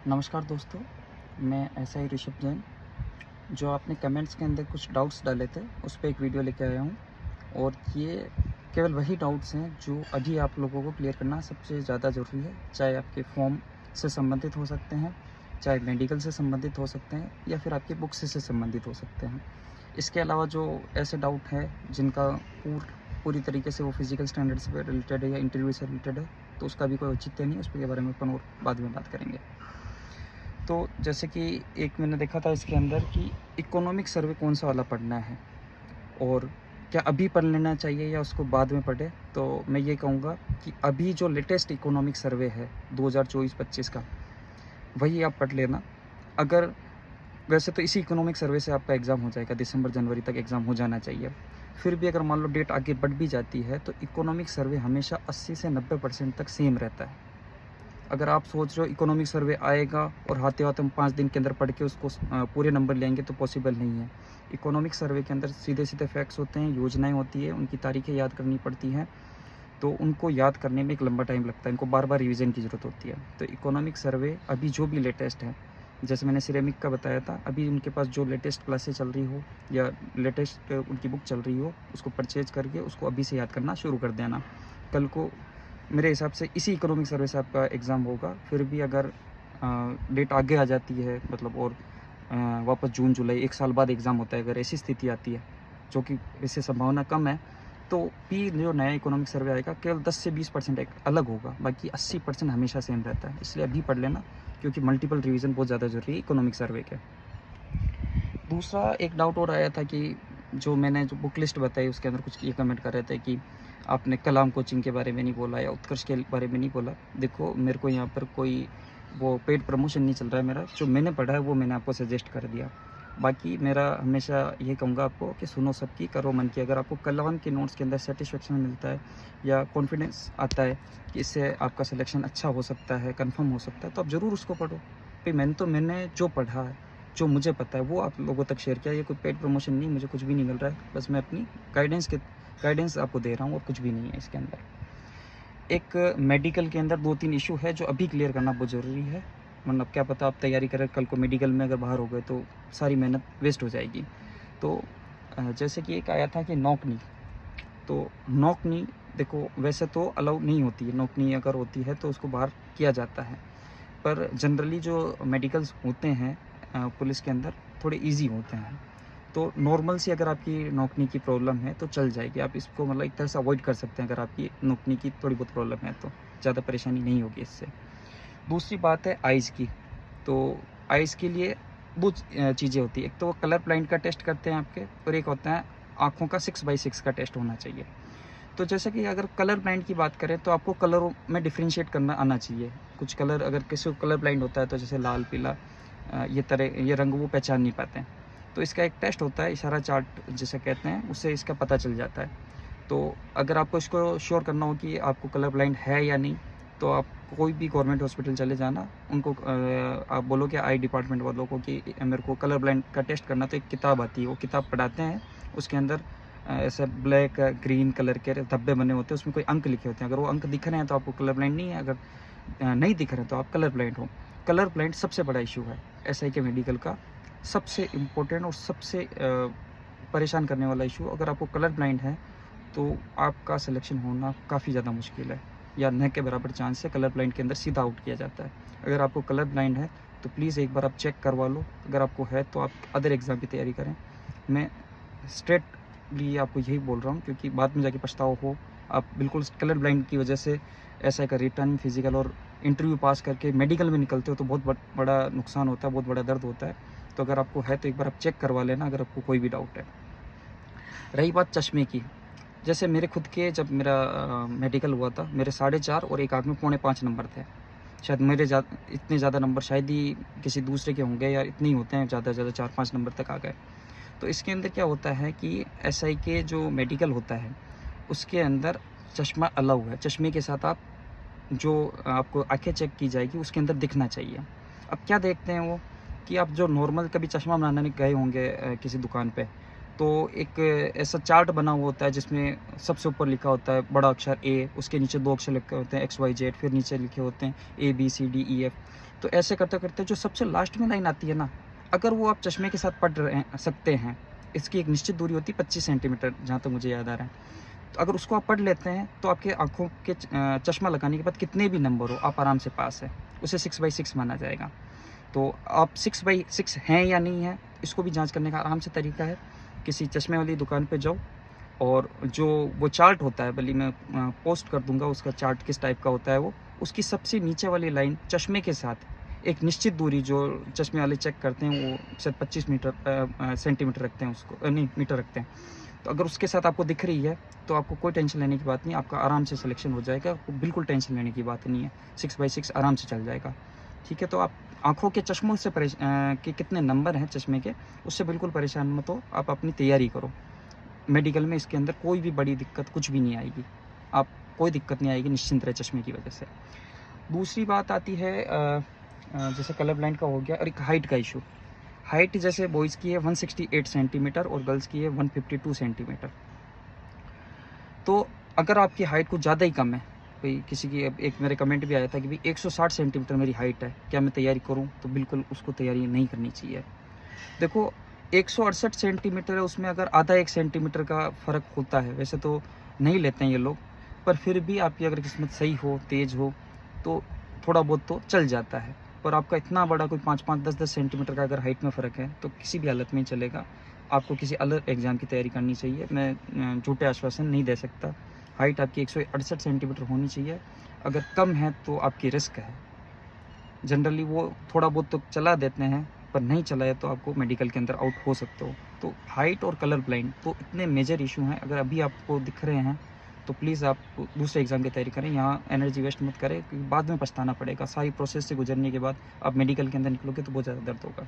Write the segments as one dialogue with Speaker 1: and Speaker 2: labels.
Speaker 1: नमस्कार दोस्तों, मैं एसआई ऋषभ जैन। जो आपने कमेंट्स के अंदर कुछ डाउट्स डाले थे, उस पे एक वीडियो लेके आया हूँ। और ये केवल वही डाउट्स हैं जो अभी आप लोगों को क्लियर करना सबसे ज़्यादा ज़रूरी है। चाहे आपके फॉर्म से संबंधित हो सकते हैं, चाहे मेडिकल से संबंधित हो सकते हैं, या फिर आपकी बुक से संबंधित हो सकते हैं। इसके अलावा जो ऐसे डाउट हैं जिनका पूरी तरीके से वो फिजिकल स्टैंडर्ड से रिलेटेड है या इंटरव्यू से रिलेटेड है, तो उसका भी कोई औचित्य नहीं है। उसके बारे में अपन और बाद में बात करेंगे। तो जैसे कि एक मैंने देखा था इसके अंदर कि इकोनॉमिक सर्वे कौन सा वाला पढ़ना है और क्या अभी पढ़ लेना चाहिए या उसको बाद में पढ़े। तो मैं ये कहूँगा कि अभी जो लेटेस्ट इकोनॉमिक सर्वे है 2024-25 का, वही आप पढ़ लेना। अगर वैसे तो इसी इकोनॉमिक सर्वे से आपका एग्ज़ाम हो जाएगा, दिसंबर जनवरी तक एग्ज़ाम हो जाना चाहिए। फिर भी अगर मान लो डेट आगे बढ़ भी जाती है, तो इकोनॉमिक सर्वे हमेशा 80 से 90% तक सेम रहता है। अगर आप सोच रहे हो इकोनॉमिक सर्वे आएगा और हाथे-हाथ हम 5 दिन के अंदर पढ़ के उसको पूरे नंबर ले आएँगे, तो पॉसिबल नहीं है। इकोनॉमिक सर्वे के अंदर सीधे-सीधे फैक्ट्स होते हैं, योजनाएँ होती है, उनकी तारीखें याद करनी पड़ती हैं, तो उनको याद करने में एक लंबा टाइम लगता है, इनको बार-बार रिवीजन की ज़रूरत होती है। तो इकोनॉमिक सर्वे अभी जो भी लेटेस्ट है, जैसे मैंने सिरेमिक का बताया था, अभी उनके पास जो लेटेस्ट क्लासेस चल रही हो या लेटेस्ट उनकी बुक चल रही हो, उसको परचेज़ करके उसको अभी से याद करना शुरू कर देना। कल को मेरे हिसाब से इसी इकोनॉमिक सर्वे से आपका एग्ज़ाम होगा। फिर भी अगर डेट आगे आ जाती है, मतलब और वापस जून जुलाई 1 साल बाद एग्ज़ाम होता है, अगर ऐसी स्थिति आती है, जो कि वैसे संभावना कम है, तो भी जो नया इकोनॉमिक सर्वे आएगा केवल 10 से 20% एक अलग होगा, बाकी 80% हमेशा सेम रहता है। इसलिए अभी पढ़ लेना, क्योंकि मल्टीपल रिवीजन बहुत ज़्यादा ज़रूरी है इकोनॉमिक सर्वे के। दूसरा एक डाउट और आया था कि जो मैंने जो बुक लिस्ट बताई उसके अंदर कुछ ये कमेंट कर रहे थे कि आपने कलाम कोचिंग के बारे में नहीं बोला या उत्कर्ष के बारे में नहीं बोला। देखो, मेरे को यहाँ पर कोई वो पेड प्रमोशन नहीं चल रहा है मेरा। जो मैंने पढ़ा है वो मैंने आपको सजेस्ट कर दिया। बाकी मेरा हमेशा ये कहूँगा आपको कि सुनो सबकी, करो मन की। अगर आपको कलाम के नोट्स के अंदर सेटिस्फेक्शन मिलता है या कॉन्फिडेंस आता है कि इससे आपका सिलेक्शन अच्छा हो सकता है, कन्फर्म हो सकता है, तो आप ज़रूर उसको पढ़ो। भाई मैंने जो पढ़ा है, जो मुझे पता है, वो आप लोगों तक शेयर किया। ये कोई पेड प्रमोशन नहीं, मुझे कुछ भी नहीं मिल रहा है। बस मैं अपनी गाइडेंस आपको दे रहा हूँ, और कुछ भी नहीं है इसके अंदर। एक मेडिकल के अंदर 2-3 इश्यू है जो अभी क्लियर करना बहुत ज़रूरी है, वरना क्या पता आप तैयारी करें, कल को मेडिकल में अगर बाहर हो गए तो सारी मेहनत वेस्ट हो जाएगी। तो जैसे कि एक आया था कि नॉकनी, तो नॉकनी देखो वैसे तो अलाउ नहीं होती है। नॉकनी अगर होती है तो उसको बाहर किया जाता है, पर जनरली जो मेडिकल्स होते हैं पुलिस के अंदर, थोड़े ईज़ी होते हैं। तो नॉर्मल सी अगर आपकी नोकनी की प्रॉब्लम है तो चल जाएगी। आप इसको मतलब एक तरह से अवॉइड कर सकते हैं। अगर आपकी नोकनी की थोड़ी बहुत प्रॉब्लम है तो ज़्यादा परेशानी नहीं होगी इससे। दूसरी बात है आइज़ की। तो आइज़ के लिए बहुत चीज़ें होती हैं। एक तो वो कलर ब्लाइंड का टेस्ट करते हैं आपके, और एक होता है आँखों का 6/6 का टेस्ट होना चाहिए। तो जैसे कि अगर कलर ब्लाइंड की बात करें तो आपको कलरों में डिफरेंशिएट करना आना चाहिए। कुछ कलर अगर किसी को कलर ब्लाइंड होता है तो जैसे लाल, पीला, ये रंग वो पहचान नहीं पाते हैं। तो इसका एक टेस्ट होता है, इशारा चार्ट जिसे कहते हैं, उससे इसका पता चल जाता है। तो अगर आपको इसको श्योर करना हो कि आपको कलर ब्लाइंड है या नहीं, तो आप कोई भी गवर्नमेंट हॉस्पिटल चले जाना, उनको आप बोलो कि आई डिपार्टमेंट वालों को कि मेरे को कलर ब्लाइंड का टेस्ट करना। तो एक किताब आती है, वो किताब पढ़ाते हैं। उसके अंदर ऐसे ब्लैक ग्रीन कलर के धब्बे बने होते हैं, उसमें कोई अंक लिखे होते हैं। अगर वो अंक दिख रहे हैं तो आपको कलर ब्लाइंड नहीं है, अगर नहीं दिख रहे हैं तो आप कलर ब्लाइंड हो। कलर ब्लाइंड सबसे बड़ा इशू है एसआई के मेडिकल का, सबसे इम्पोर्टेंट और सबसे परेशान करने वाला इशू। अगर आपको कलर ब्लाइंड है तो आपका सिलेक्शन होना काफ़ी ज़्यादा मुश्किल है, या न के बराबर चांस है। कलर ब्लाइंड के अंदर सीधा आउट किया जाता है। अगर आपको कलर ब्लाइंड है तो प्लीज़ एक बार आप चेक करवा लो। अगर आपको है तो आप अदर एग्ज़ाम की तैयारी करें। मैं स्ट्रेटली आपको यही बोल रहा हूँ, क्योंकि बाद में जाके पछतावा हो। आप बिल्कुल कलर ब्लाइंड की वजह से ऐसा का रिटर्न, फिजिकल और इंटरव्यू पास करके मेडिकल में निकलते हो तो बहुत बड़ा नुकसान होता है, बहुत बड़ा दर्द होता है। तो अगर आपको है तो एक बार आप चेक करवा लेना, अगर आपको कोई भी डाउट है। रही बात चश्मे की, जैसे मेरे खुद के जब मेरा मेडिकल हुआ था, मेरे 4.5 और एक आँख में 4.5 नंबर थे। शायद मेरे इतने ज़्यादा नंबर शायद ही किसी दूसरे के होंगे, या इतने ही होते हैं, ज़्यादा से ज़्यादा 4-5 नंबर तक आ गए। तो इसके अंदर क्या होता है कि एसआई के जो मेडिकल होता है, उसके अंदर चश्मा अलाउ है। चश्मे के साथ आप जो आपको आँखें चेक की जाएगी उसके अंदर दिखना चाहिए। अब क्या देखते हैं वो, कि आप जो नॉर्मल कभी चश्मा बनाने गए होंगे किसी दुकान पे, तो एक ऐसा चार्ट बना हुआ होता है जिसमें सबसे ऊपर लिखा होता है बड़ा अक्षर ए, उसके नीचे 2 अक्षर लिखे होते हैं XYZ, फिर नीचे लिखे होते हैं ABCDEF। तो ऐसे करते करते जो सबसे लास्ट में लाइन आती है ना, अगर वो आप चश्मे के साथ पढ़ सकते हैं, इसकी एक निश्चित दूरी होती है 25 सेंटीमीटर, जहाँ तक मुझे याद आ रहा है। तो अगर उसको आप पढ़ लेते हैं तो आपके आँखों के चश्मा लगाने के बाद कितने भी नंबर हो, आप आराम से पास है, उसे 6/6 माना जाएगा। तो आप 6/6 हैं या नहीं है, इसको भी जांच करने का आराम से तरीका है। किसी चश्मे वाली दुकान पे जाओ, और जो वो चार्ट होता है, भले मैं पोस्ट कर दूंगा उसका चार्ट किस टाइप का होता है वो, उसकी सबसे नीचे वाली लाइन चश्मे के साथ एक निश्चित दूरी जो चश्मे वाले चेक करते हैं, वो शायद 25 सेंटीमीटर रखते हैं उसको, नहीं मीटर रखते हैं। तो अगर उसके साथ आपको दिख रही है तो आपको कोई टेंशन लेने की बात नहीं, आपका आराम से सिलेक्शन हो जाएगा, आपको बिल्कुल टेंशन लेने की बात नहीं है, 6/6 आराम से चल जाएगा। ठीक है, तो आप आँखों के चश्मों से कि कितने नंबर हैं चश्मे के, उससे बिल्कुल परेशान मत हो, आप अपनी तैयारी करो। मेडिकल में इसके अंदर कोई भी बड़ी दिक्कत कुछ भी नहीं आएगी, आप कोई दिक्कत नहीं आएगी, निश्चिंत रहे चश्मे की वजह से। दूसरी बात आती है जैसे कलर ब्लाइंड का हो गया, और एक हाइट का इशू। हाइट जैसे बॉयज़ की है 168 सेंटीमीटर और गर्ल्स की है 152 सेंटीमीटर। तो अगर आपकी हाइट कुछ ज़्यादा ही कम है, कोई किसी की, एक मेरे कमेंट भी आया था कि भाई 160 सेंटीमीटर मेरी हाइट है, क्या मैं तैयारी करूं? तो बिल्कुल उसको तैयारी नहीं करनी चाहिए। देखो 168 सेंटीमीटर है, उसमें अगर आधा 1 सेंटीमीटर का फ़र्क होता है, वैसे तो नहीं लेते हैं ये लोग, पर फिर भी आपकी अगर किस्मत सही हो, तेज़ हो, तो थोड़ा बहुत तो चल जाता है। पर आपका इतना बड़ा कोई 5-5, 10-10 सेंटीमीटर का अगर हाइट में फ़र्क है, तो किसी भी हालत में ही चलेगा। आपको किसी अलग एग्ज़ाम की तैयारी करनी चाहिए। मैं झूठे आश्वासन नहीं दे सकता। हाइट आपकी 168 सेंटीमीटर होनी चाहिए। अगर कम है तो आपकी रिस्क है। जनरली वो थोड़ा बहुत तो चला देते हैं, पर नहीं चला है तो आपको मेडिकल के अंदर आउट हो सकते हो। तो हाइट और कलर ब्लाइंड तो इतने मेजर इशू हैं, अगर अभी आपको दिख रहे हैं तो प्लीज़ आप दूसरे एग्ज़ाम की तैयारी करें, यहाँ एनर्जी वेस्ट मत करें, क्योंकि बाद में पछताना पड़ेगा। सारी प्रोसेस से गुजरने के बाद आप मेडिकल के अंदर निकलोगे तो बहुत ज़्यादा दर्द होगा।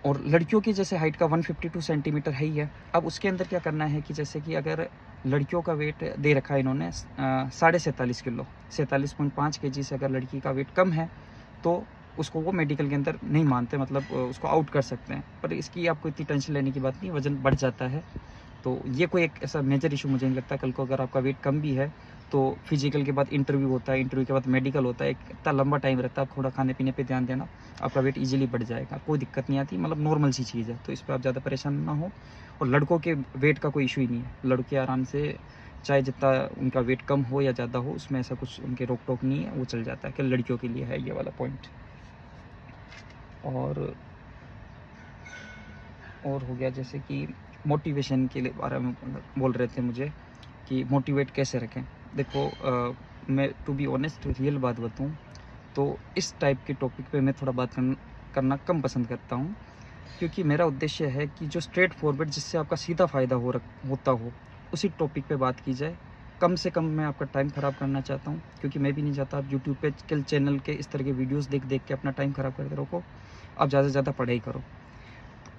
Speaker 1: और लड़कियों की जैसे हाइट का 152 सेंटीमीटर है ही है। अब उसके अंदर क्या करना है कि जैसे कि अगर लड़कियों का वेट दे रखा है इन्होंने 47.5 किलो, 47.5 केजी से अगर लड़की का वेट कम है तो उसको वो मेडिकल के अंदर नहीं मानते, मतलब उसको आउट कर सकते हैं। पर इसकी आपको इतनी टेंशन लेने की बात नहीं, वज़न बढ़ जाता है। तो ये कोई एक ऐसा मेजर इशू मुझे नहीं लगता। कल को अगर आपका वेट कम भी है तो फिजिकल के बाद इंटरव्यू होता है, इंटरव्यू के बाद मेडिकल होता है, एक इतना लंबा टाइम रहता है। आप थोड़ा खाने पीने पे ध्यान देना, आपका वेट इजीली बढ़ जाएगा, कोई दिक्कत नहीं आती, मतलब नॉर्मल सी चीज़ है। तो इस पर आप ज़्यादा परेशान ना हो। और लड़कों के वेट का कोई इशू ही नहीं है, लड़के आराम से चाहे जितना उनका वेट कम हो या ज़्यादा हो, उसमें ऐसा कुछ उनके रोक टोक नहीं है, वो चल जाता है। कि लड़कियों के लिए है ये वाला पॉइंट। और हो गया जैसे कि मोटिवेशन के लिए बारे में बोल रहे थे मुझे कि मोटिवेट कैसे रखें। देखो मैं टू बी ऑनेस्ट रियल बात बताऊँ तो इस टाइप के टॉपिक पे मैं थोड़ा बात करना कम पसंद करता हूँ, क्योंकि मेरा उद्देश्य है कि जो स्ट्रेट फॉरवर्ड जिससे आपका सीधा फ़ायदा होता हो, उसी टॉपिक पे बात की जाए। कम से कम मैं आपका टाइम ख़राब करना चाहता हूँ, क्योंकि मैं भी नहीं चाहता आप यूट्यूब पे किल चैनल के इस तरह के वीडियोस देख देख के अपना टाइम ख़राब करते रहो। आप ज़्यादा से ज़्यादा पढ़ाई करो।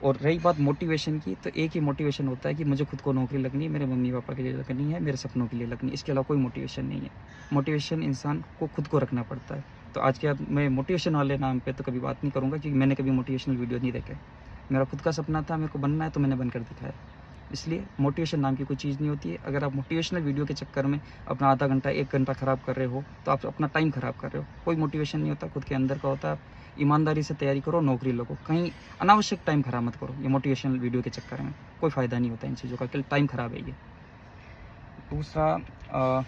Speaker 1: और रही बात मोटिवेशन की, तो एक ही मोटिवेशन होता है कि मुझे खुद को नौकरी लगनी है, मेरे मम्मी पापा के लिए लगनी है, मेरे सपनों के लिए लगनी है। इसके अलावा कोई मोटिवेशन नहीं है। मोटिवेशन इंसान को खुद को रखना पड़ता है। तो आज के बाद मैं मोटिवेशन वाले नाम पे तो कभी बात नहीं करूँगा, क्योंकि मैंने कभी मोटिवेशनल वीडियो नहीं देखे। मेरा खुद का सपना था, मेरे को बनना है तो मैंने बनकर दिखाया। इसलिए मोटिवेशन नाम की कोई चीज़ नहीं होती है। अगर आप मोटिवेशनल वीडियो के चक्कर में अपना आधा घंटा 1 घंटा ख़राब कर रहे हो तो आप अपना टाइम ख़राब कर रहे हो। कोई मोटिवेशन नहीं होता, खुद के अंदर का होता है। आप ईमानदारी से तैयारी करो, नौकरी लगो, कहीं अनावश्यक टाइम ख़राब मत करो। ये मोटिवेशनल वीडियो के चक्कर में कोई फ़ायदा नहीं होता इन चीज़ों का, केवल टाइम ख़राब है ये। दूसरा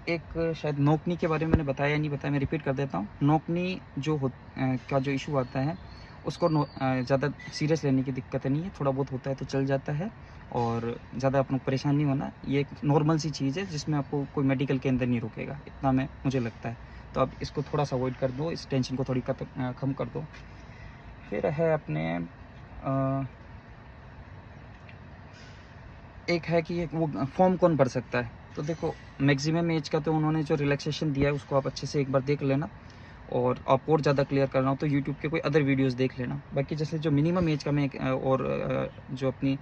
Speaker 1: एक शायद नौकनी के बारे में मैंने बताया या नहीं बताया, मैं रिपीट कर देता हूँ। नौकनी का जो इशू आता है उसको ज़्यादा सीरियस लेने की दिक्कत नहीं है, थोड़ा बहुत होता है तो चल जाता है, और ज़्यादा अपन को परेशान नहीं होना। ये एक नॉर्मल सी चीज़ है जिसमें आपको कोई मेडिकल के अंदर नहीं रोकेगा, इतना मुझे लगता है। तो आप इसको थोड़ा सा अवॉइड कर दो, इस टेंशन को थोड़ी कम कर दो। फिर है अपने एक है कि वो फॉर्म कौन भर सकता है। तो देखो मैक्सिमम एज का तो उन्होंने जो रिलैक्सेशन दिया है उसको आप अच्छे से एक बार देख लेना, और आप और ज़्यादा क्लियर करना हो तो यूट्यूब के कोई अदर वीडियोस देख लेना। बाकी जैसे जो मिनिमम एज का मैं जो अपनी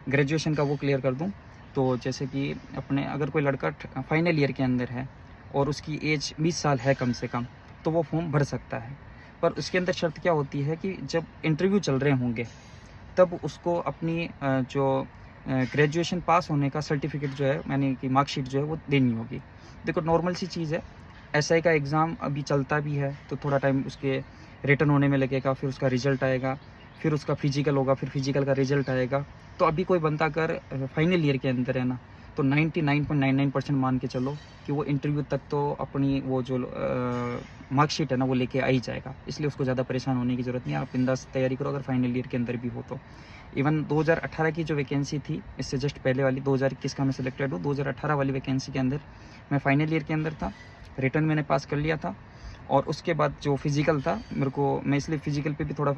Speaker 1: ग्रेजुएशन का वो क्लियर कर दूं, तो जैसे कि अपने अगर कोई लड़का फाइनल ईयर के अंदर है और उसकी एज 20 साल है कम से कम, तो वो फॉर्म भर सकता है। पर उसके अंदर शर्त क्या होती है कि जब इंटरव्यू चल रहे होंगे तब उसको अपनी जो ग्रेजुएशन पास होने का सर्टिफिकेट जो है, यानी कि मार्कशीट जो है वो देनी होगी। देखो नॉर्मल सी चीज़ है, एसआई का एग्ज़ाम अभी चलता भी है, तो थोड़ा टाइम उसके रिटर्न होने में लगेगा, फिर उसका रिज़ल्ट आएगा, फिर उसका फिजिकल होगा, फिर फिजिकल का रिज़ल्ट आएगा। तो अभी कोई बंदा अगर फाइनल ईयर के अंदर है ना, तो 99.99% मान के चलो कि वो इंटरव्यू तक तो अपनी वो जो मार्कशीट है ना वो लेके आ ही जाएगा। इसलिए उसको ज़्यादा परेशान होने की ज़रूरत नहीं है, आप बिंदास तैयारी करो अगर फाइनल ईयर के अंदर भी हो तो। इवन 2018 की जो वैकेंसी थी, इससे जस्ट पहले वाली 2021 का मैं सिलेक्टेड हूँ, 2018 वाली वैकेंसी के अंदर मैं फाइनल ईयर के अंदर था, रिटर्न मैंने पास कर लिया था। और उसके बाद जो फिज़िकल था मेरे को, मैं इसलिए फ़िज़िकल पे भी थोड़ा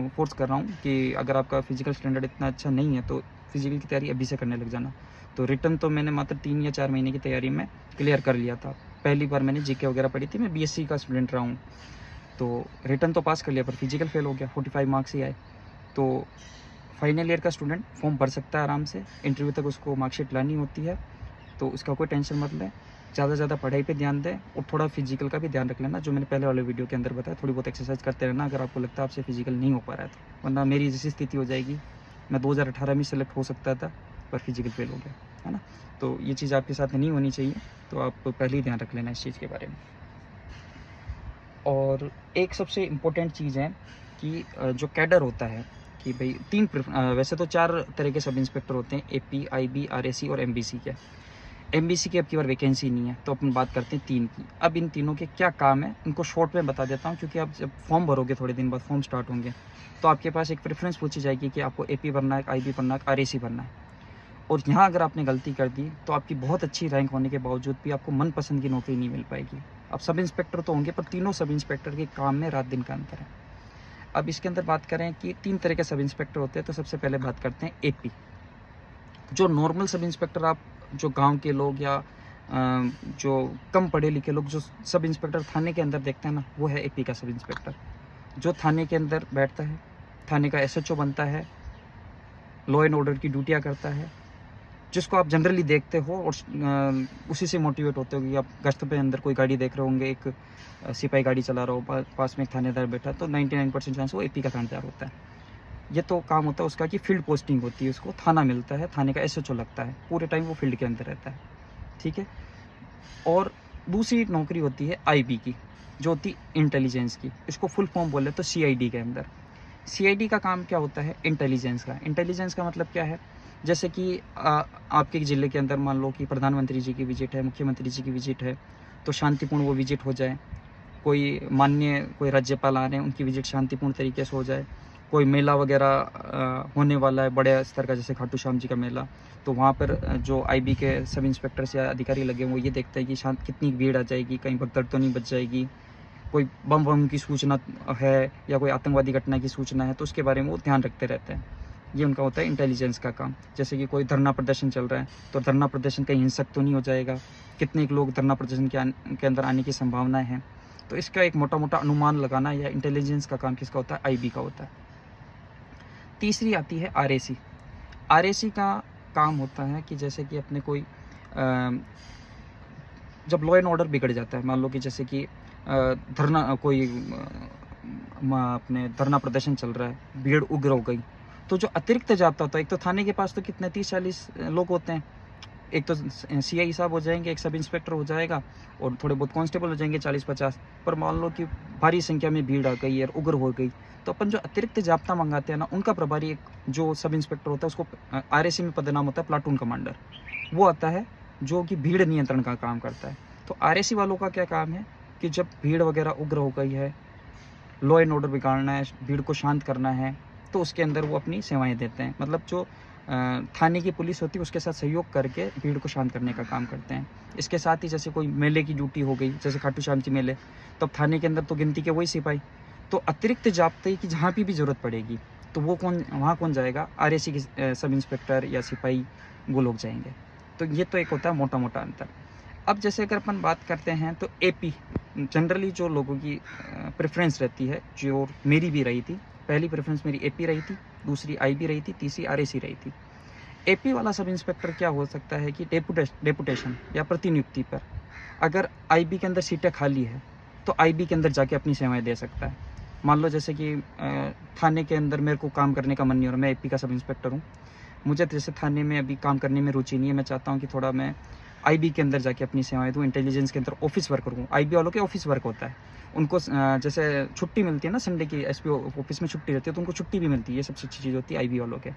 Speaker 1: फोर्स कर रहा हूँ कि अगर आपका फ़िज़िकल स्टैंडर्ड इतना अच्छा नहीं है तो फिज़िकल की तैयारी अभी से करने लग जाना। तो रिटर्न तो मैंने मात्र 3 या 4 महीने की तैयारी में क्लियर कर लिया था। पहली बार मैंने जीके वगैरह पढ़ी थी, मैं बीएससी का स्टूडेंट रहा हूँ। तो रिटर्न तो पास कर लिया पर फिजिकल फेल हो गया, 45 मार्क्स ही आए। तो फाइनल ईयर का स्टूडेंट फॉर्म भर सकता है आराम से, इंटरव्यू तक उसको मार्कशीट लानी होती है, तो उसका कोई टेंशन मत लें। ज़्यादा से ज़्यादा पढ़ाई पे ध्यान दें और थोड़ा फिजिकल का भी ध्यान रख लेना, जो मैंने पहले वाले वीडियो के अंदर बताया। थोड़ी बहुत एक्सरसाइज करते रहना अगर आपको लगता है आपसे फिजिकल नहीं हो पा रहा है तो, वरना मेरी जैसी स्थिति हो जाएगी। मैं 2018 में सेलेक्ट हो सकता था पर फिजिकल फेल हो गया, है ना। तो ये चीज़ आपके साथ नहीं होनी चाहिए, तो आप पहले ही ध्यान रख लेना इस चीज़ के बारे में। और एक सबसे इम्पोर्टेंट चीज़ है कि जो कैडर होता है कि भाई वैसे तो 4 तरह के सब इंस्पेक्टर होते हैं, एपी, आईबी, आरएसी और एमबीसी के। एमबीसी की अब की बार वैकेंसी नहीं है, तो अपन बात करते हैं 3 की। अब इन तीनों के क्या काम है इनको शॉर्ट में बता देता हूँ, क्योंकि आप जब फॉर्म भरोगे थोड़े दिन बाद फॉर्म स्टार्ट होंगे तो आपके पास एक प्रेफरेंस पूछी जाएगी कि आपको एपी भरना है, आईबी भरना है, आरएसी भरना है। और यहाँ अगर आपने गलती कर दी तो आपकी बहुत अच्छी रैंक होने के बावजूद भी आपको मनपसंद की नौकरी नहीं मिल पाएगी। अब सब इंस्पेक्टर तो होंगे पर तीनों सब इंस्पेक्टर के काम में रात दिन का अंतर है। अब इसके अंदर बात करें कि 3 तरह के सब इंस्पेक्टर होते हैं, तो सबसे पहले बात करते हैं एपी। जो नॉर्मल सब इंस्पेक्टर आप जो गांव के लोग या जो कम पढ़े लिखे लोग जो सब इंस्पेक्टर थाने के अंदर देखते हैं ना, वो है एपी का सब इंस्पेक्टर, जो थाने के अंदर बैठता है, थाने का एसएचओ बनता है, लॉ एंड ऑर्डर की ड्यूटियाँ करता है, जिसको आप जनरली देखते हो और उसी से मोटिवेट होते हो कि आप गश्त पे अंदर कोई गाड़ी देख रहे होंगे, एक सिपाही गाड़ी चला रहा हो, पास में एक थानेदार बैठा, तो 99% चांस वो एपी का थानेदार होता है। ये तो काम होता है उसका कि फील्ड पोस्टिंग होती है, उसको थाना मिलता है, थाने का एसएचओ लगता है, पूरे टाइम वो फील्ड के अंदर रहता है, ठीक है। और दूसरी नौकरी होती है आईबी की, जो होती इंटेलिजेंस की, इसको फुल फॉर्म बोले तो सीआईडी के अंदर। सीआईडी का काम क्या होता है? इंटेलिजेंस का। इंटेलिजेंस का मतलब क्या है? जैसे कि आपके ज़िले के अंदर मान लो कि प्रधानमंत्री जी की विजिट है, मुख्यमंत्री जी की विजिट है, तो शांतिपूर्ण वो विजिट हो जाए। कोई राज्यपाल आ रहे हैं, उनकी विजिट शांतिपूर्ण तरीके से हो जाए। कोई मेला वगैरह होने वाला है बड़े स्तर का, जैसे खाटू श्याम जी का मेला, तो वहाँ पर जो आईबी के सब इंस्पेक्टर्स या अधिकारी लगे हैं वो ये देखते हैं कि कितनी भीड़ आ जाएगी, कहीं भगदड़ तो नहीं बच जाएगी, कोई बम वम की सूचना है या कोई आतंकवादी घटना की सूचना है, तो उसके बारे में वो ध्यान रखते रहते हैं। ये उनका होता है इंटेलिजेंस का काम। जैसे कि कोई धरना प्रदर्शन चल रहा है, तो धरना प्रदर्शन कहीं हिंसक तो नहीं हो जाएगा, कितने लोग धरना प्रदर्शन के अंदर आने की संभावनाएं हैं, तो इसका एक मोटा मोटा अनुमान लगाना या इंटेलिजेंस का काम किसका होता है? आईबी का होता है। तीसरी आती है आरएसी। आरएसी का काम होता है कि जैसे कि अपने कोई जब लॉ एंड ऑर्डर बिगड़ जाता है, मान लो कि जैसे कि अपने धरना प्रदर्शन चल रहा है, भीड़ उग्र हो गई, तो जो अतिरिक्त जाब्ता होता है, एक तो थाने के पास तो कितने 30-40 लोग होते हैं, एक तो सीआई साहब हो जाएंगे, एक सब इंस्पेक्टर हो जाएगा और थोड़े बहुत कांस्टेबल हो जाएंगे 40-50। पर मान लो कि भारी संख्या में भीड़ आ गई और उग्र हो गई, तो अपन जो अतिरिक्त जाब्ता मंगाते हैं ना, उनका प्रभारी एक जो सब इंस्पेक्टर होता है, उसको आरएसी में पदनाम होता है प्लाटून कमांडर, वो आता है जो कि भीड़ नियंत्रण का काम करता है। तो आरएसी वालों का क्या काम है कि जब भीड़ वगैरह उग्र हो गई है, लॉ एंड ऑर्डर बिगाड़ना है, भीड़ को शांत करना है, तो उसके अंदर वो अपनी सेवाएं देते हैं। मतलब जो थाने की पुलिस होती है उसके साथ सहयोग करके भीड़ को शांत करने का काम करते हैं। इसके साथ ही जैसे कोई मेले की ड्यूटी हो गई, जैसे खाटू श्याम जी मेले, तो अब थाने के अंदर तो गिनती के वही सिपाही, तो अतिरिक्त जाब्ते की जहाँ भी ज़रूरत पड़ेगी तो वो वहाँ कौन जाएगा? आरएसी के सब इंस्पेक्टर या सिपाही वो लोग जाएंगे। तो ये तो एक होता है मोटा मोटा अंतर। अब जैसे अगर अपन बात करते हैं तो एपी जनरली जो लोगों की प्रेफरेंस रहती है, जो मेरी भी रही थी, पहली प्रेफरेंस मेरी एपी रही थी, दूसरी आईबी रही थी, तीसरी आरएसी रही थी। एपी वाला सब इंस्पेक्टर क्या हो सकता है कि डेपुटेशन या प्रतिनियुक्ति पर अगर आईबी के अंदर सीटें खाली है तो आईबी के अंदर जाके अपनी सेवाएं दे सकता है। मान लो जैसे कि थाने के अंदर मेरे को काम करने का मन नहीं हो रहा, मैं एपी का सब इंस्पेक्टर हूँ, मुझे जैसे थाने में अभी काम करने में रुचि नहीं है, मैं चाहता हूँ कि थोड़ा मैं आईबी के अंदर जाके अपनी सेवाएं दूँ, इंटेलिजेंस के अंदर ऑफिस वर्कर हूँ। आईबी वालों के ऑफिस वर्क होता है, उनको जैसे छुट्टी मिलती है ना संडे की, एसपीओ ऑफिस में छुट्टी रहती है तो उनको छुट्टी भी मिलती है, ये सबसे अच्छी चीज़ होती है आईबी वालों के।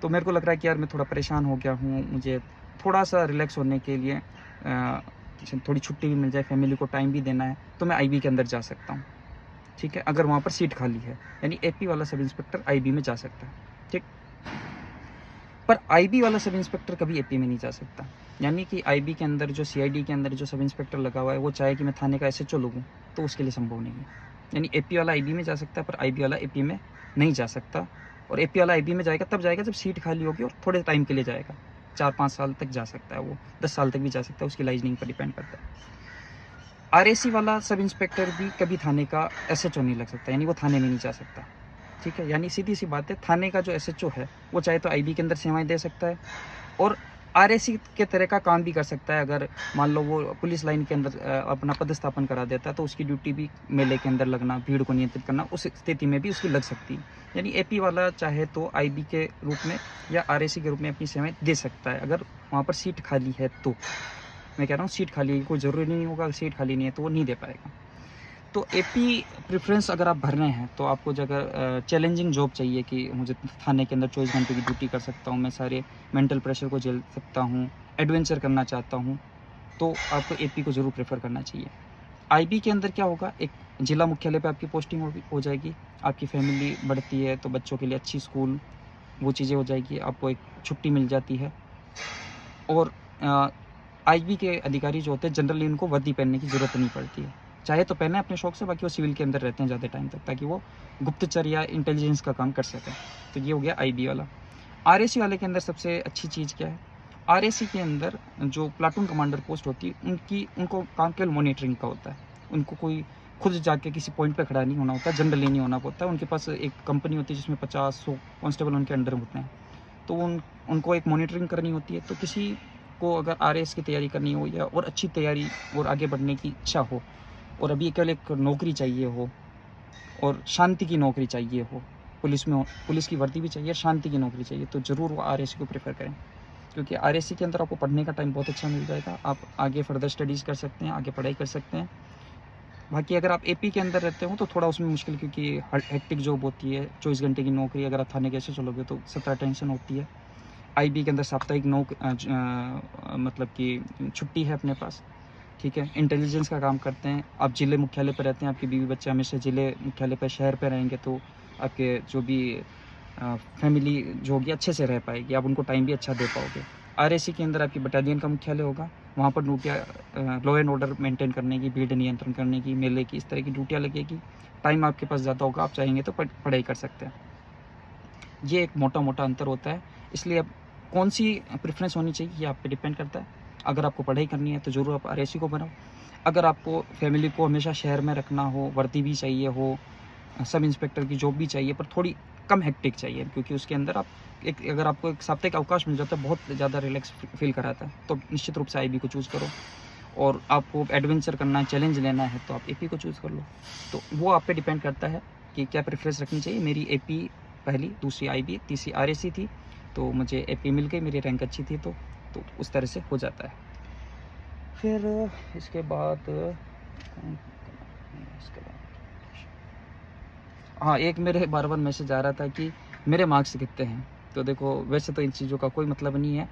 Speaker 1: तो मेरे को लग रहा है कि यार मैं थोड़ा परेशान हो गया हूँ, मुझे थोड़ा सा रिलैक्स होने के लिए थोड़ी छुट्टी भी मिल जाए, फैमिली को टाइम भी देना है, तो मैं आईबी के अंदर जा सकता हूँ। ठीक है, अगर वहाँ पर सीट खाली है, यानी एपी वाला सब इंस्पेक्टर आईबी में जा सकता है। ठीक, पर आईबी वाला सब इंस्पेक्टर कभी एपी में नहीं जा सकता। यानी कि आईबी के अंदर जो सीआईडी के अंदर जो सब इंस्पेक्टर लगा हुआ है, वो चाहे कि मैं थाने का एसएचओ लगूँ तो उसके लिए संभव नहीं है। यानी एपी वाला आईबी में जा सकता है, पर आईबी वाला एपी में नहीं जा सकता। और एपी वाला आईबी में जाएगा तब जाएगा जब सीट खाली होगी, और थोड़े टाइम के लिए जाएगा, 4-5 साल तक जा सकता है, वो 10 साल तक भी जा सकता है, उसकी लाइजनिंग पर डिपेंड करता है। आरएसी वाला सब इंस्पेक्टर भी कभी थाने का एसएचओ नहीं लग सकता, यानी वो थाने में नहीं जा सकता। ठीक है, यानी सीधी सी बात है, थाने का जो एसएचओ है वो चाहे तो आईबी के अंदर सेवाएं दे सकता है और आरएसी के तरह का काम भी कर सकता है। अगर मान लो वो पुलिस लाइन के अंदर अपना पदस्थापन करा देता है तो उसकी ड्यूटी भी मेले के अंदर लगना, भीड़ को नियंत्रित करना, उस स्थिति में भी उसकी लग सकती है। यानी एपी वाला चाहे तो आईबी के रूप में या आरएसी के रूप में अपनी सेवाएं दे सकता है, अगर वहाँ पर सीट खाली है तो। मैं कह रहा हूँ सीट खाली है, कोई ज़रूरी नहीं होगा, सीट खाली नहीं है तो वो नहीं दे पाएगा। तो एपी प्रेफरेंस अगर आप भर रहे हैं तो आपको अगर चैलेंजिंग जॉब चाहिए कि मुझे थाने के अंदर 24 घंटे की ड्यूटी कर सकता हूँ, मैं सारे मेंटल प्रेशर को झेल सकता हूँ, एडवेंचर करना चाहता हूँ, तो आपको एपी को ज़रूर प्रेफर करना चाहिए। आईबी के अंदर क्या होगा, एक जिला मुख्यालय पे आपकी पोस्टिंग हो जाएगी, आपकी फैमिली बढ़ती है तो बच्चों के लिए अच्छी स्कूल, वो चीज़ें हो जाएगी, आपको एक छुट्टी मिल जाती है। और आईबी के अधिकारी जो होते हैं जनरली उनको वर्दी पहनने की ज़रूरत नहीं पड़ती है, चाहे तो पहने अपने शौक से, बाकी वो सिविल के अंदर रहते हैं ज़्यादा टाइम तक, ताकि वो गुप्तचर या इंटेलिजेंस का काम कर सकें। तो ये हो गया आईबी वाला। आरएसी वाले के अंदर सबसे अच्छी चीज़ क्या है, आरएसी के अंदर जो प्लाटून कमांडर पोस्ट होती है उनको काम केवल मॉनिटरिंग का होता है, उनको कोई खुद जाके किसी पॉइंट पर खड़ा नहीं होना होता, जनरली नहीं होना होता। उनके पास एक कंपनी होती है जिसमें 50-100 कांस्टेबल उनके अंडर होते हैं, तो उनको एक मॉनिटरिंग करनी होती है। तो किसी को अगर आरएएस की तैयारी करनी हो या और अच्छी तैयारी और आगे बढ़ने की इच्छा हो, और अभी केवल एक नौकरी चाहिए हो और शांति की नौकरी चाहिए हो, पुलिस में पुलिस की वर्दी भी चाहिए, शांति की नौकरी चाहिए, तो ज़रूर वो आरएसी को प्रेफर करें, क्योंकि आरएसी के अंदर आपको पढ़ने का टाइम बहुत अच्छा मिल जाएगा, आप आगे फर्दर स्टडीज़ कर सकते हैं, आगे पढ़ाई कर सकते हैं। बाकी अगर आप एपी के अंदर रहते हो तो थोड़ा उसमें मुश्किल, क्योंकि हेक्टिक जॉब होती है, 24 घंटे की नौकरी, अगर आप थाने कैसे चलोगे तो 17 टेंशन होती है। आईबी के अंदर साप्ताहिक मतलब कि छुट्टी है अपने पास। ठीक है, इंटेलिजेंस का काम करते हैं, आप जिले मुख्यालय पर रहते हैं, आपकी बीवी बच्चे हमेशा जिले मुख्यालय पर, शहर पर रहेंगे, तो आपके जो भी फैमिली जो होगी अच्छे से रह पाएगी, आप उनको टाइम भी अच्छा दे पाओगे। आरएसी के अंदर आपकी बटालियन का मुख्यालय होगा, वहाँ पर ड्यूटियाँ लॉ एंड ऑर्डर मेंटेन करने की, भीड़ नियंत्रण करने की, मेले की, इस तरह की ड्यूटियाँ लगेगी। टाइम आपके पास ज़्यादा होगा, आप चाहेंगे तो पढ़ाई कर सकते हैं। ये एक मोटा मोटा अंतर होता है, इसलिए अब कौन सी प्रेफरेंस होनी चाहिए ये आप पे डिपेंड करता है। अगर आपको पढ़ाई करनी है तो ज़रूर आप आरएसी को बनाओ। अगर आपको फैमिली को हमेशा शहर में रखना हो, वर्दी भी चाहिए हो, सब इंस्पेक्टर की जॉब भी चाहिए, पर थोड़ी कम हेक्टिक चाहिए, क्योंकि उसके अंदर आप अगर आपको एक साप्ताहिक अवकाश मिल जाता है, बहुत ज़्यादा रिलैक्स फील कराता है, तो निश्चित रूप से आईबी को चूज़ करो। और आपको एडवेंचर करना है, चैलेंज लेना है, तो आप एपी को चूज़ कर लो। तो वो आप पे डिपेंड करता है कि क्या प्रेफरेंस रखनी चाहिए। मेरी एपी पहली, दूसरी आईबी, तीसरी आरएसी थी, तो मुझे एपी मिल गई, मेरी रैंक अच्छी थी, तो उस तरह से हो जाता है। फिर इसके बाद हाँ, एक मेरे बार-बार मैसेज आ रहा था कि मेरे मार्क्स कितने हैं। तो देखो, वैसे तो इन चीज़ों का कोई मतलब नहीं है,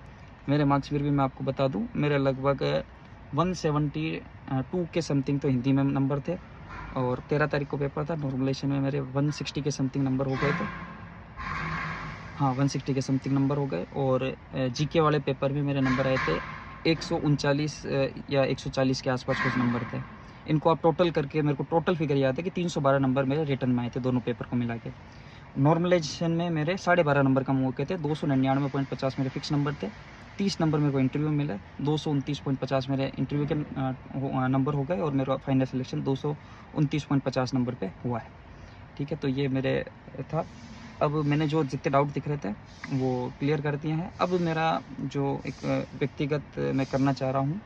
Speaker 1: मेरे मार्क्स फिर भी मैं आपको बता दूँ, मेरे लगभग 172 के समथिंग तो हिंदी में नंबर थे, और 13 तारीख को पेपर था। नॉर्मलाइजेशन में मेरे 160 के समथिंग नंबर हो गए थे। हाँ, 160 के समथिंग नंबर हो गए। और जीके वाले पेपर में मेरे नंबर आए थे 139 या 140 के आसपास कुछ नंबर थे। इनको आप टोटल करके, मेरे को टोटल फिगर याद है कि 312 नंबर मेरे रिटर्न में आए थे, दोनों पेपर को मिला के। नॉर्मलाइजेशन में मेरे 12.5 नंबर कम हो गए थे, 299.50 मेरे फिक्स नंबर थे। 30 नंबर मेरे को इंटरव्यू में मिले, 229.50 मेरे इंटरव्यू के नंबर हो गए, और मेरा फाइनल सिलेक्शन 229.50 नंबर पे हुआ है। ठीक है, तो ये मेरे था। अब मैंने जो जितने डाउट दिख रहे थे वो क्लियर कर दिए हैं। अब मेरा जो एक व्यक्तिगत मैं करना चाह रहा हूँ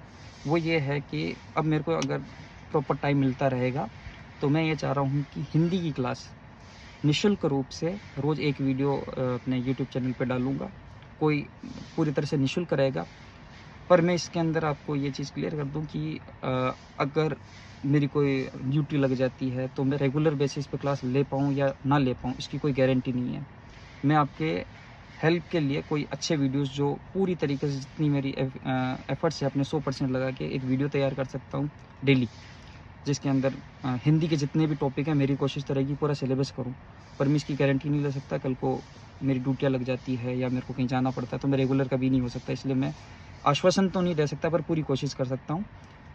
Speaker 1: वो ये है कि अब मेरे को अगर प्रॉपर टाइम मिलता रहेगा तो मैं ये चाह रहा हूँ कि हिंदी की क्लास निःशुल्क रूप से रोज़ एक वीडियो अपने यूट्यूब चैनल पे डालूँगा। कोई पूरी तरह से निःशुल्क रहेगा, पर मैं इसके अंदर आपको ये चीज़ क्लियर कर दूं कि अगर मेरी कोई ड्यूटी लग जाती है तो मैं रेगुलर बेसिस पे क्लास ले पाऊँ या ना ले पाऊँ, इसकी कोई गारंटी नहीं है। मैं आपके हेल्प के लिए कोई अच्छे वीडियोस जो पूरी तरीके से जितनी मेरी एफर्ट्स है अपने 100% लगा के एक वीडियो तैयार कर सकता हूँ डेली, जिसके अंदर हिंदी के जितने भी टॉपिक हैं मेरी कोशिश तो रहेगी पूरा सिलेबस करूँ। पर मैं इसकी गारंटी नहीं ले सकता, कल को मेरी ड्यूटियाँ लग जाती है या मेरे को कहीं जाना पड़ता है तो मैं रेगुलर कभी नहीं हो सकता, इसलिए मैं आश्वासन तो नहीं दे सकता पर पूरी कोशिश कर सकता हूँ।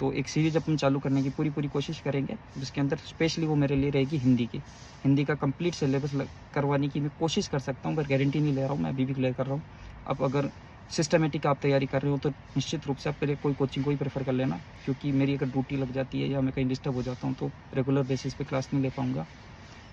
Speaker 1: तो एक सीरीज़ अपन चालू करने की पूरी कोशिश करेंगे, जिसके अंदर स्पेशली वो मेरे लिए रहेगी हिंदी की। हिंदी का कंप्लीट सिलेबस करवाने की मैं कोशिश कर सकता हूँ, पर गारंटी नहीं ले रहा हूँ, मैं अभी भी क्लियर कर रहा हूँ। अब अगर सिस्टमेटिक आप तैयारी कर रहे हो तो निश्चित रूप से आप पहले कोई कोचिंग को ही प्रेफर कर लेना, क्योंकि मेरी अगर ड्यूटी लग जाती है या मैं कहीं डिस्टर्ब हो जाता हूँ तो रेगुलर बेसिस पे क्लास नहीं ले पाऊँगा।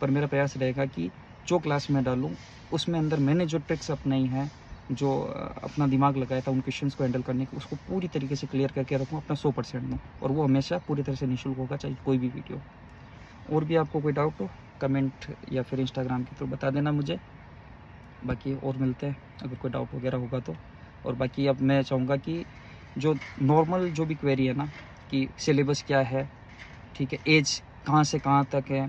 Speaker 1: पर मेरा प्रयास रहेगा कि जो क्लास मैं डालूँ उसमें अंदर मैंने जो ट्रिक्स अपनाई हैं, जो अपना दिमाग लगाया था उन क्वेश्चंस को हैंडल करने की, उसको पूरी तरीके से क्लियर करके रखूँ, अपना 100% दूँ, और वो हमेशा पूरी तरह से निःशुल्क होगा, चाहे कोई भी वीडियो। और भी आपको कोई डाउट हो कमेंट या फिर इंस्टाग्राम के थ्रू बता देना मुझे। बाकी और मिलते हैं अगर कोई डाउट वगैरह होगा तो। और बाकी अब मैं चाहूँगा कि जो नॉर्मल जो भी क्वेरी है ना, कि सिलेबस क्या है, ठीक है, एज कहाँ से कहाँ तक है,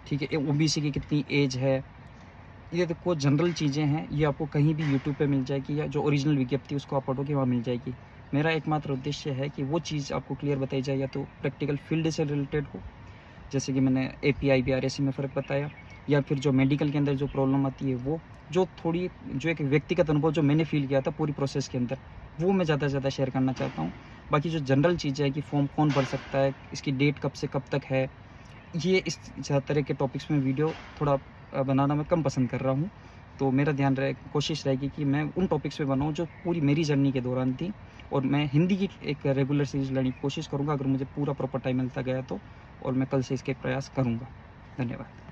Speaker 1: ठीक है, ओबीसी की कितनी एज है, ये देखो जनरल चीज़ें हैं, ये आपको कहीं भी यूट्यूब पे मिल जाएगी, या जो ओरिजिनल विज्ञप्ति उसको आप पढ़ोगे वहाँ मिल जाएगी। मेरा एकमात्र उद्देश्य है कि वो चीज़ आपको क्लियर बताई जाए, या तो प्रैक्टिकल फील्ड से रिलेटेड हो, जैसे कि मैंने API BRSC में फ़र्क बताया, या फिर जो मेडिकल के अंदर जो प्रॉब्लम आती है वो, जो थोड़ी जो एक व्यक्तिगत अनुभव जो मैंने फ़ील किया था पूरी प्रोसेस के अंदर, वो मैं ज़्यादा से ज़्यादा शेयर करना चाहता हूँ। बाकी जो जनरल चीज़ें है कि फॉर्म कौन भर सकता है, इसकी डेट कब से कब तक है, ये इस तरह के टॉपिक्स में वीडियो थोड़ा बनाना मैं कम पसंद कर रहा हूँ। तो मेरा ध्यान रहे, कोशिश रहेगी कि मैं उन टॉपिक्स पे बनाऊँ जो पूरी मेरी जर्नी के दौरान थी, और मैं हिंदी की एक रेगुलर सीरीज़ लाने की कोशिश करूँगा अगर मुझे पूरा प्रॉपर टाइम मिलता गया तो, और मैं कल से इसके प्रयास करूँगा। धन्यवाद।